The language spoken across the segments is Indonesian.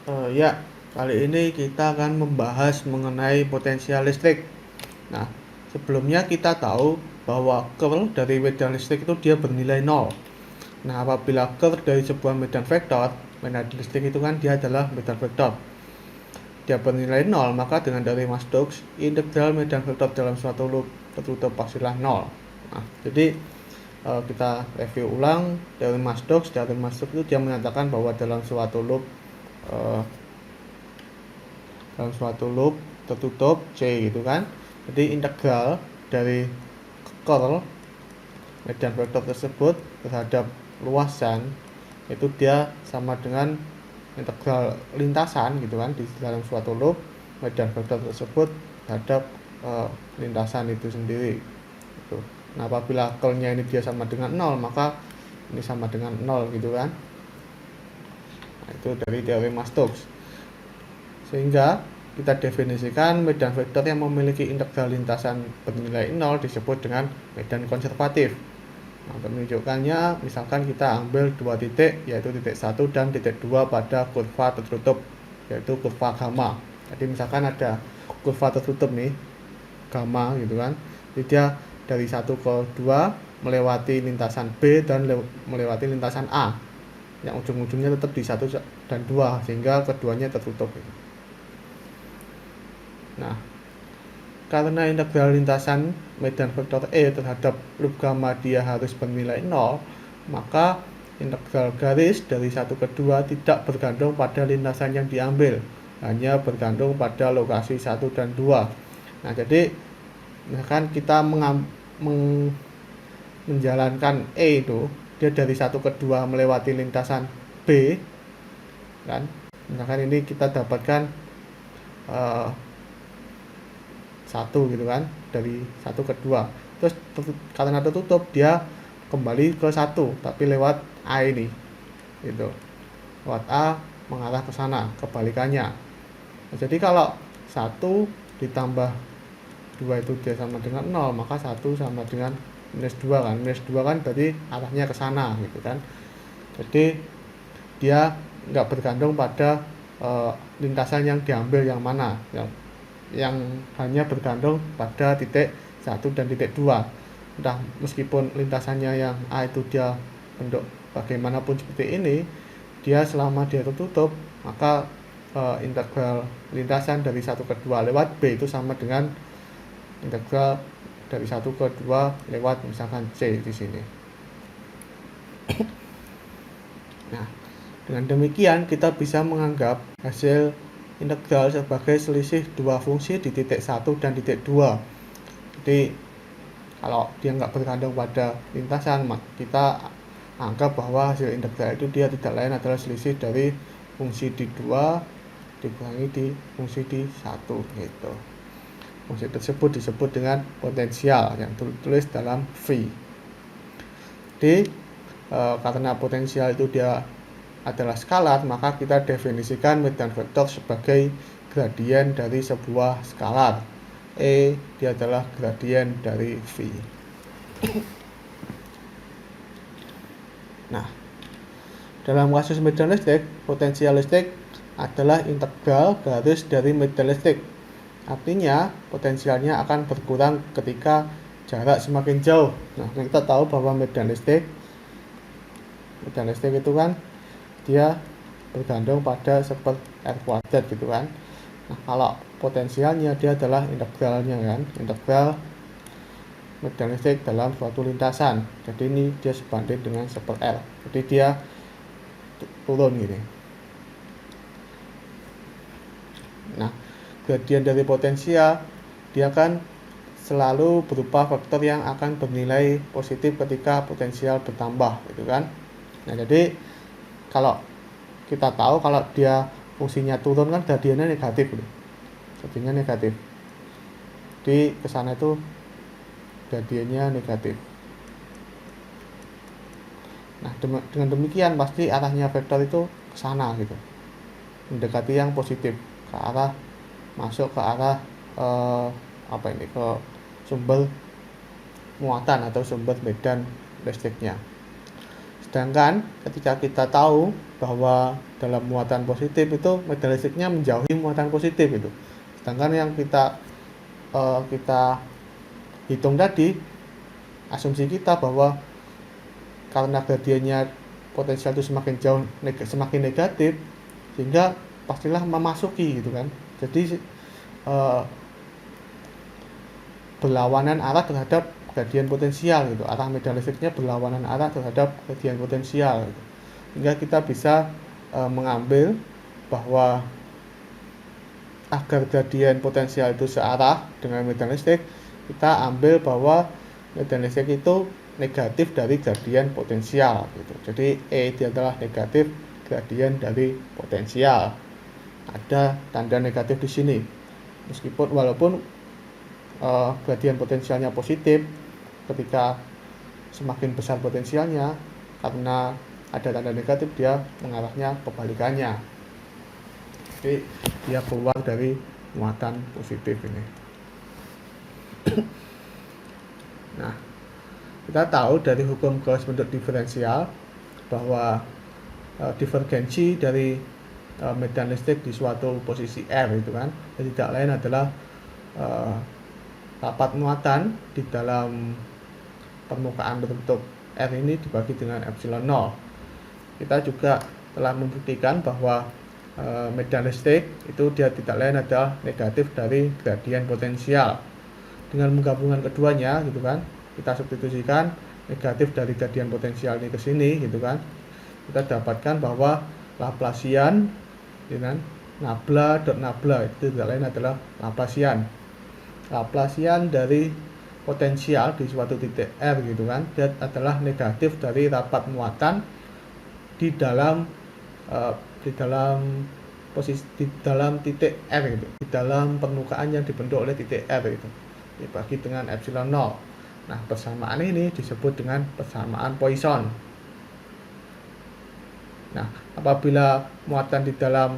Ya, kali ini kita akan membahas mengenai potensial listrik. Nah, sebelumnya kita tahu bahwa curl dari medan listrik itu dia bernilai 0. Nah, apabila curl dari sebuah medan vektor, medan listrik itu kan dia adalah medan vektor. Dia bernilai 0, maka dengan teorema Stokes, integral medan vektor dalam suatu loop tertutup pastilah 0. Nah, jadi kita review ulang teorema Stokes. Teorema Stokes itu dia menyatakan bahwa dalam suatu loop tertutup C gitu kan. Jadi integral dari curl medan vektor tersebut terhadap luasan itu dia sama dengan integral lintasan gitu kan di dalam suatu loop medan vektor tersebut terhadap lintasan itu sendiri gitu. Nah, apabila curlnya ini dia sama dengan 0, maka ini sama dengan 0 gitu kan. Nah, itu dari teorema Stokes. Sehingga kita definisikan medan vektor yang memiliki integral lintasan bernilai 0 disebut dengan medan konservatif. Nah, untuk menunjukkannya, misalkan kita ambil dua titik, yaitu titik 1 dan titik 2 pada kurva tertutup, yaitu kurva gamma. Jadi misalkan ada kurva tertutup nih, gamma gitu kan. Jadi dia dari 1 ke 2 melewati lintasan B dan melewati lintasan A. Yang ujung-ujungnya tetap di 1 dan 2, sehingga keduanya tertutup. Nah, karena integral lintasan medan vektor E terhadap loop gamma dia harus bernilai 0, maka integral garis dari 1 ke 2 tidak bergantung pada lintasan yang diambil, hanya bergantung pada lokasi 1 dan 2. Nah, jadi misalkan kita menjalankan E itu, dia dari 1 ke 2 melewati lintasan B kan. Misalkan ini kita dapatkan 1 gitu kan, dari 1 ke 2. Terus karena tertutup dia kembali ke 1 tapi lewat A ini gitu. Lewat A mengarah ke sana, kebalikannya. Nah, jadi kalau 1 ditambah 2 itu dia sama dengan 0, maka 1 sama dengan -2 kan. -2 kan berarti arahnya ke sana gitu kan. Jadi dia nggak bergantung pada lintasan yang diambil yang mana, yang hanya bergantung pada titik 1 dan titik 2. Entah meskipun lintasannya yang A itu dia bentuk bagaimanapun seperti ini, dia selama dia tertutup, maka integral lintasan dari 1 ke 2 lewat B itu sama dengan integral dari 1 ke 2 lewat misalkan C di sini. Nah, dengan demikian kita bisa menganggap hasil integral sebagai selisih dua fungsi di titik 1 dan titik 2. Jadi kalau dia nggak bergantung pada lintasan, kita anggap bahwa hasil integral itu dia tidak lain adalah selisih dari fungsi di 2 dikurangi di fungsi di 1 gitu. Fungsi tersebut disebut dengan potensial yang tertulis dalam V. Jadi karena potensial itu dia adalah skalar, maka kita definisikan medan vektor sebagai gradien dari sebuah skalar. E dia adalah gradien dari V. Nah, dalam kasus medan listrik, potensial listrik adalah integral garis dari medan listrik. Artinya, potensialnya akan berkurang ketika jarak semakin jauh. Nah, kita tahu bahwa medan listrik itu kan dia bergantung pada seper R kuadrat gitu kan. Nah, kalau potensialnya dia adalah integralnya kan, integral medan listrik dalam suatu lintasan. Jadi ini dia sebanding dengan seper R. Jadi dia turun gini. Nah, gradien dari potensial dia kan selalu berupa vektor yang akan bernilai positif ketika potensial bertambah gitu kan. Nah, jadi kalau kita tahu kalau dia fungsinya turun kan gradiennya negatif gitu. Jadinya negatif. Di kesana itu gradiennya negatif. Nah, dengan demikian pasti arahnya vektor itu ke sana gitu. Mendekati yang positif, ke arah masuk ke arah ke sumber muatan atau sumber medan listriknya. Sedangkan ketika kita tahu bahwa dalam muatan positif itu medan listriknya menjauhi muatan positif itu. Sedangkan yang kita hitung tadi, asumsi kita bahwa karena gradiennya potensial itu semakin jauh semakin negatif, sehingga pastilah memasuki gitu kan. Jadi berlawanan arah terhadap gradien potensial gitu. Arah medan listriknya berlawanan arah terhadap gradien potensial gitu. Sehingga kita bisa mengambil bahwa agar gradien potensial itu searah dengan medan listrik, kita ambil bahwa medan listrik itu negatif dari gradien potensial gitu. Jadi E itu adalah negatif gradien dari potensial. Ada tanda negatif di sini. Meskipun walaupun gradien potensialnya positif, ketika semakin besar potensialnya, karena ada tanda negatif, dia mengarahnya kebalikannya. Jadi dia keluar dari muatan positif ini. Nah, kita tahu dari hukum Gauss bentuk diferensial bahwa divergensi dari medan listrik di suatu posisi R itu kan, tidak lain adalah rapat muatan di dalam permukaan berbentuk R ini dibagi dengan epsilon 0. Kita juga telah membuktikan bahwa medan listrik itu dia tidak lain adalah negatif dari gradien potensial. Dengan menggabungkan keduanya gitu kan, kita substitusikan negatif dari gradien potensial ini ke sini gitu kan, kita dapatkan bahwa Laplacian dengan nabla dot nabla itu tidak lain adalah Laplacian dari potensial di suatu titik R gitu kan, dia adalah negatif dari rapat muatan di dalam titik R gitu, di dalam permukaan yang dibentuk oleh titik R itu dibagi dengan epsilon 0. Nah, persamaan ini disebut dengan persamaan Poisson. Nah, apabila muatan di dalam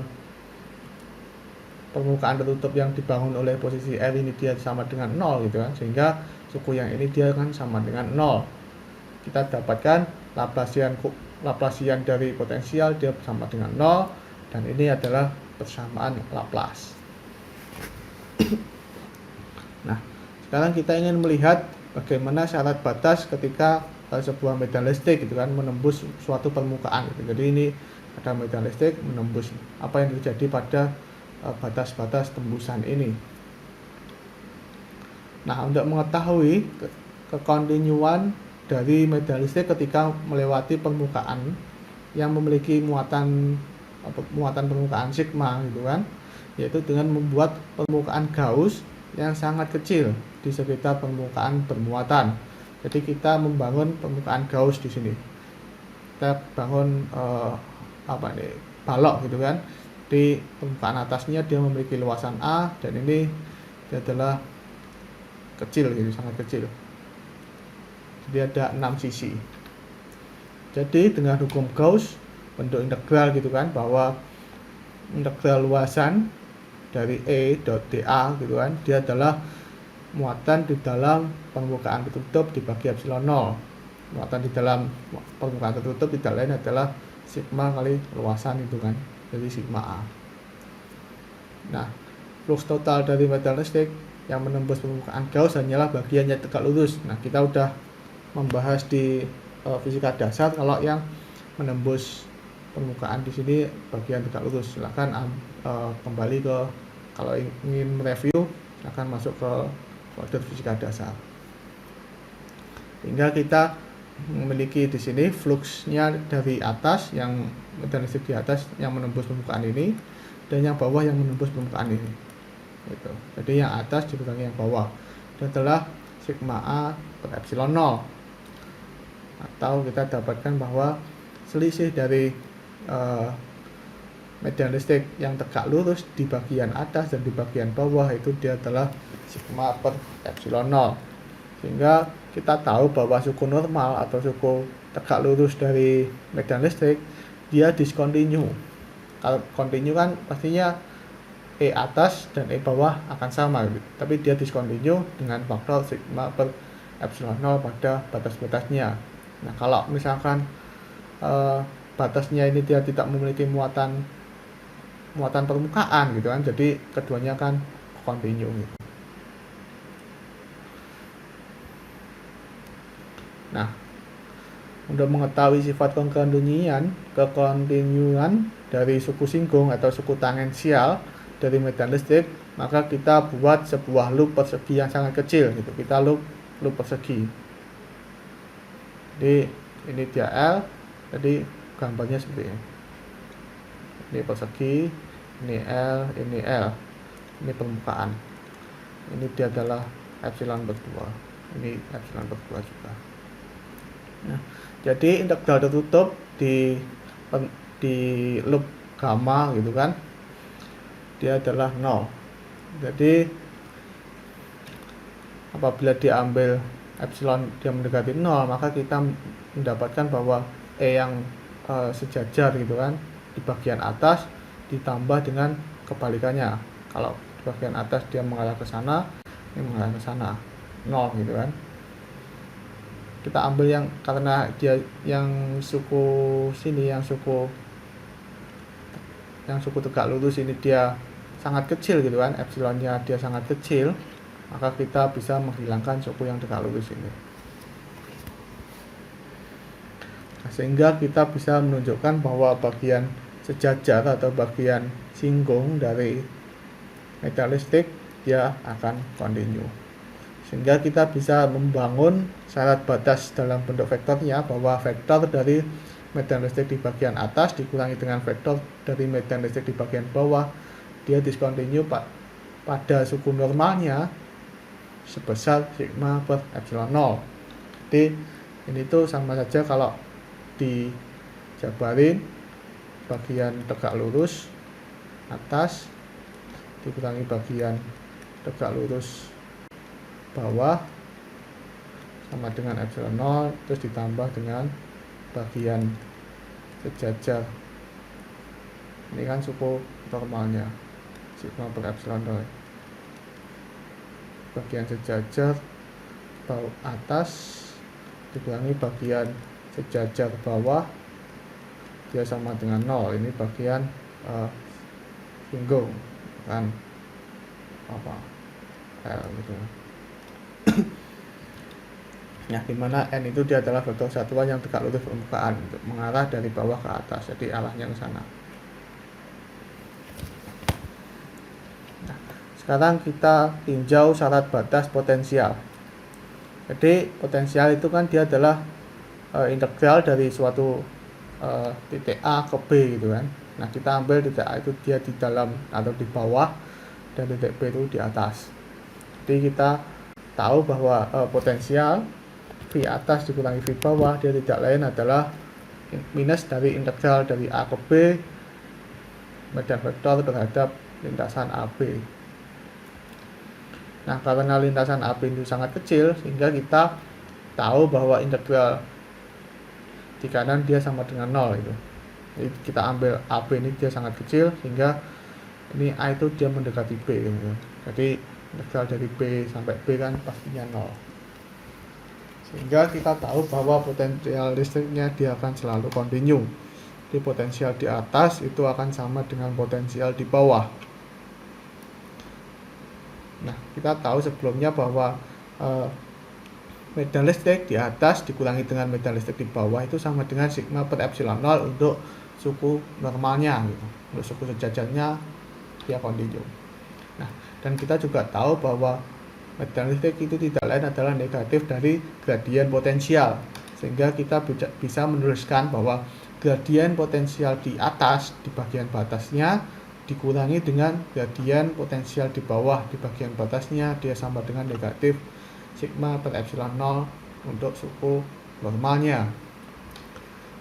permukaan tertutup yang dibangun oleh posisi R ini dia sama dengan 0 gitu kan, sehingga suku yang ini dia kan sama dengan 0. Kita dapatkan Laplacian dari potensial dia sama dengan 0, dan ini adalah persamaan Laplace. Nah, sekarang kita ingin melihat bagaimana syarat batas ketika sebuah medan listrik gitu kan menembus suatu permukaan gitu. Jadi ini ada medan listrik menembus, apa yang terjadi pada batas-batas tembusan ini. Nah, untuk mengetahui kekontinuan dari medan listrik ketika melewati permukaan yang memiliki muatan permukaan sigma gitu kan, yaitu dengan membuat permukaan Gauss yang sangat kecil di sekitar permukaan bermuatan. Jadi kita membangun permukaan Gauss di sini. Kita bangun balok gitu kan. Di permukaan atasnya dia memiliki luasan A, dan ini dia adalah kecil gitu, sangat kecil. Jadi ada 6 sisi. Jadi dengan hukum Gauss bentuk integral gitu kan, bahwa integral luasan dari E dot dA gitu kan, dia adalah muatan di dalam permukaan tertutup dibagi epsilon 0. Muatan di dalam permukaan tertutup tidak lain adalah sigma kali luasan itu kan, jadi sigma A. Nah, flux total dari medan listrik yang menembus permukaan Gauss hanyalah bagiannya tegak lurus. Nah, kita udah membahas di fisika dasar kalau yang menembus permukaan di sini bagian tegak lurus. Silakan kembali ke, kalau ingin mereview akan masuk ke folder fisika dasar. Hingga kita memiliki di sini fluxnya dari atas, yang medan listrik di atas yang menembus permukaan ini, dan yang bawah yang menembus permukaan ini. Gitu. Jadi yang atas dikurangi yang bawah. Dan adalah sigma A per epsilon 0. Atau kita dapatkan bahwa selisih dari medan listrik yang tegak lurus di bagian atas dan di bagian bawah itu dia adalah sigma per epsilon 0. Sehingga kita tahu bahwa suku normal atau suku tegak lurus dari medan listrik dia diskontinu. Kalau kontinu kan pastinya E atas dan E bawah akan sama gitu. Tapi dia diskontinu dengan faktor sigma per epsilon 0 pada batas-batasnya. Nah, kalau misalkan batasnya ini dia tidak memiliki muatan permukaan gitu kan, jadi keduanya kan kontinu gitu. Nah, untuk mengetahui sifat kekontinuan dari suku singgung atau suku tangensial dari medan listrik, maka kita buat sebuah loop persegi yang sangat kecil gitu. Kita loop persegi. Jadi ini dia L, jadi gambarnya seperti ini. Ini persegi, ini L, ini permukaan. Ini dia adalah epsilon berdua. Ini epsilon berdua juga. Nah, jadi integral tertutup di loop gamma gitu kan, dia adalah 0. Jadi apabila diambil epsilon dia mendekati 0, maka kita mendapatkan bahwa E yang sejajar gitu kan di bagian atas ditambah dengan kebalikannya. Kalau di bagian atas dia mengarah ke sana, ini mengarah ke sana, 0 gitu kan. Kita ambil yang karena dia yang suku sini, yang suku tegak lurus ini dia sangat kecil gitu kan, epsilonnya dia sangat kecil, maka kita bisa menghilangkan suku yang tegak lurus ini. Nah, sehingga kita bisa menunjukkan bahwa bagian sejajar atau bagian singgung dari medan listrik dia akan kontinu. Sehingga kita bisa membangun syarat batas dalam bentuk vektornya, bahwa vektor dari medan listrik di bagian atas dikurangi dengan vektor dari medan listrik di bagian bawah, dia diskontinu pada suku normalnya sebesar sigma per epsilon 0. Jadi ini tuh sama saja kalau dijabarin bagian tegak lurus atas dikurangi bagian tegak lurus bawah sama dengan epsilon 0, terus ditambah dengan bagian sejajar. Ini kan suku normalnya sigma per epsilon 0. Bagian sejajar bawah atas dikurangi bagian sejajar bawah, dia sama dengan 0. Ini bagian singgung kan apa L gitu. Nah, dimana N itu dia adalah vektor satuan yang tegak lurus permukaan untuk mengarah dari bawah ke atas, jadi arahnya ke sana. Nah, sekarang kita tinjau syarat batas potensial. Jadi potensial itu kan dia adalah integral dari suatu titik A ke B gitu kan. Nah, kita ambil titik A itu dia di dalam atau di bawah, dan titik B itu di atas. Jadi kita tahu bahwa potensial V atas dikurangi V bawah dia tidak lain adalah minus dari integral dari A ke B medan vektor terhadap lintasan AB. Nah, karena lintasan AB itu sangat kecil, sehingga kita tahu bahwa integral di kanan dia sama dengan 0 itu. Jadi kita ambil AB ini dia sangat kecil, sehingga ini A itu dia mendekati B gitu. Jadi integral dari B sampai B kan pastinya 0. Sehingga kita tahu bahwa potensial listriknya dia akan selalu kontinu. Jadi potensial di atas itu akan sama dengan potensial di bawah. Nah, kita tahu sebelumnya bahwa medan listrik di atas dikurangi dengan medan listrik di bawah itu sama dengan sigma per epsilon 0 untuk suku normalnya gitu. Untuk suku sejajarnya dia kontinu. Nah, dan kita juga tahu bahwa medan listrik itu tidak lain adalah negatif dari gradien potensial, sehingga kita bisa menuliskan bahwa gradien potensial di atas di bagian batasnya dikurangi dengan gradien potensial di bawah di bagian batasnya, dia sama dengan negatif sigma per epsilon 0 untuk suku normalnya.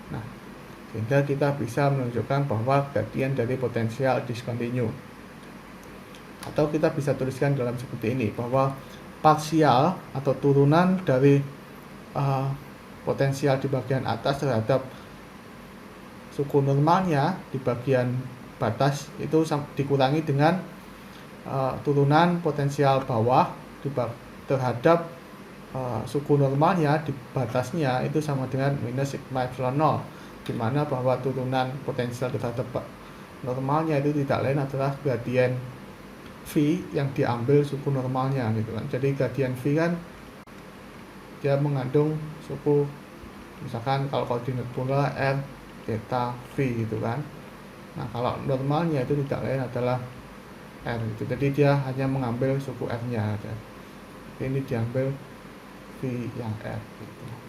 Nah, sehingga kita bisa menunjukkan bahwa gradien dari potensial diskontinu. Atau kita bisa tuliskan dalam seperti ini, bahwa parsial atau turunan dari potensial di bagian atas terhadap suku normalnya di bagian batas itu dikurangi dengan turunan potensial bawah terhadap suku normalnya di batasnya itu sama dengan minus sigma epsilon 0. di mana bahwa turunan potensial terhadap normalnya itu tidak lain adalah gradien V yang diambil suku normalnya gitu kan. Jadi gradien V kan dia mengandung suku, misalkan kalau koordinat pola R theta V gitu kan. Nah kalau normalnya itu tidak lain adalah R gitu. Jadi dia hanya mengambil suku R nya aja. Ini diambil V yang R gitu.